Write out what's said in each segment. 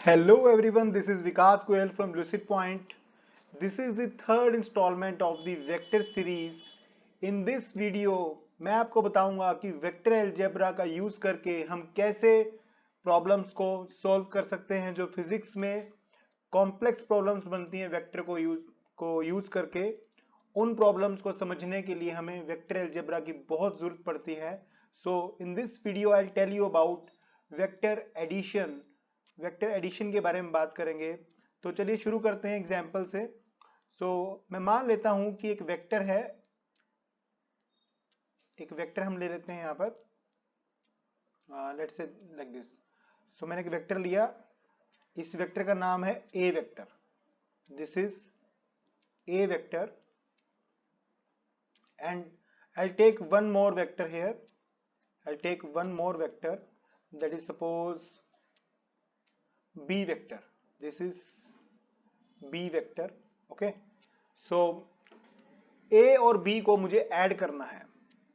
Hello everyone, this is Vikas Goyal from Lucid Point. This is the third installment of the vector series. In this video, मैं आपको बताऊंगा कि vector algebra का use करके हम कैसे प्रॉब्लम्स को सॉल्व कर सकते हैं जो फिजिक्स में कॉम्प्लेक्स प्रॉब्लम्स बनती हैं वेक्टर को यूज करके। उन प्रॉब्लम्स को समझने के लिए हमें वेक्टर अलजेब्रा की बहुत जरूरत पड़ती है। So in this video I will tell you about vector addition. Vector addition के बारे में बात करेंगे। तो चलिए शुरू करते हैं एग्जाम्पल से। मैं मान लेता हूं कि एक वेक्टर है, एक वेक्टर हम ले लेते हैं यहां पर, लेट्स से लाइक दिस। मैंने एक वेक्टर लिया, इस वेक्टर का नाम है a vector. This is a vector and I take one more vector here. I take one more vector that is suppose B vector. This is B vector. Okay. So A और B को मुझे add करना है.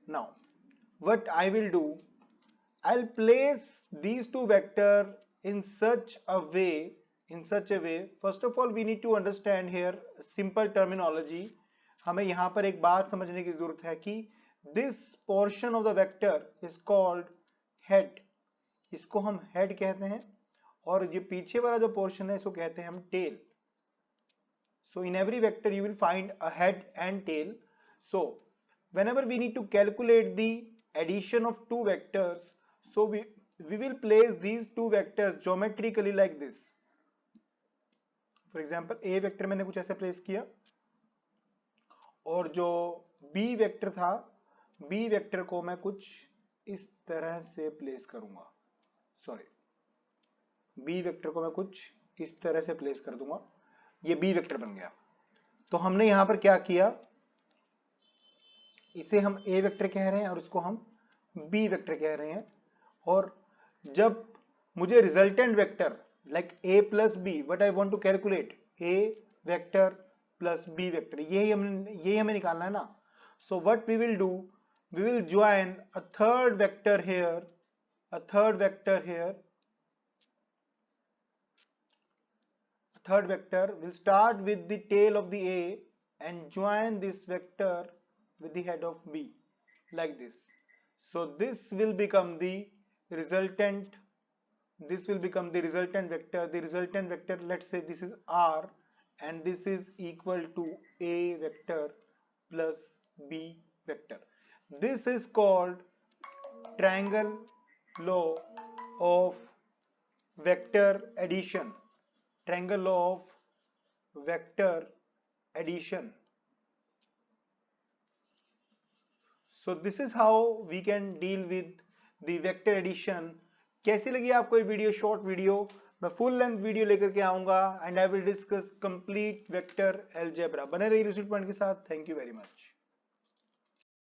Now, what I will do, I'll place these two vectors in such a way. First of all, we need to understand here simple terminology. हमें यहाँ पर एक बात समझने की जरूरत है कि this portion of the vector is called head. इसको हम head कहते हैं और ये पीछे वाला जो पोर्शन है इसको कहते हैं हम tail. So in every vector you will find a head and tail. So whenever we need to calculate the addition of two vectors, so we will place these two vectors geometrically like this. For example, a vector मैंने कुछ ऐसे place किया और जो b vector था, b vector को मैं कुछ इस तरह से प्लेस करूंगा। सॉरी, बी वेक्टर को मैं कुछ इस तरह से प्लेस कर दूंगा, ये बी वेक्टर बन गया। तो हमने यहां पर क्या किया, इसे हम ए वेक्टर कह रहे हैं और इसको हम बी वेक्टर कह रहे हैं। और जब मुझे resultant vector like A plus B, what I want to calculate, A vector plus B vector, यही हमें निकालना है ना। So what we will do, we will join a third vector here, third vector will start with the tail of the A and join this vector with the head of B like this. So this will become the resultant vector. The resultant vector, let's say this is R and this is equal to A vector plus B vector. This is called triangle law of vector addition. Triangle law of vector addition. So this is how we can deal with the vector addition. कैसी लगी आपको ये video, short video? मैं full length video लेकर के आऊंगा and I will discuss complete vector algebra. बने रहिए लूसिड पॉइंट के साथ। Thank you very much.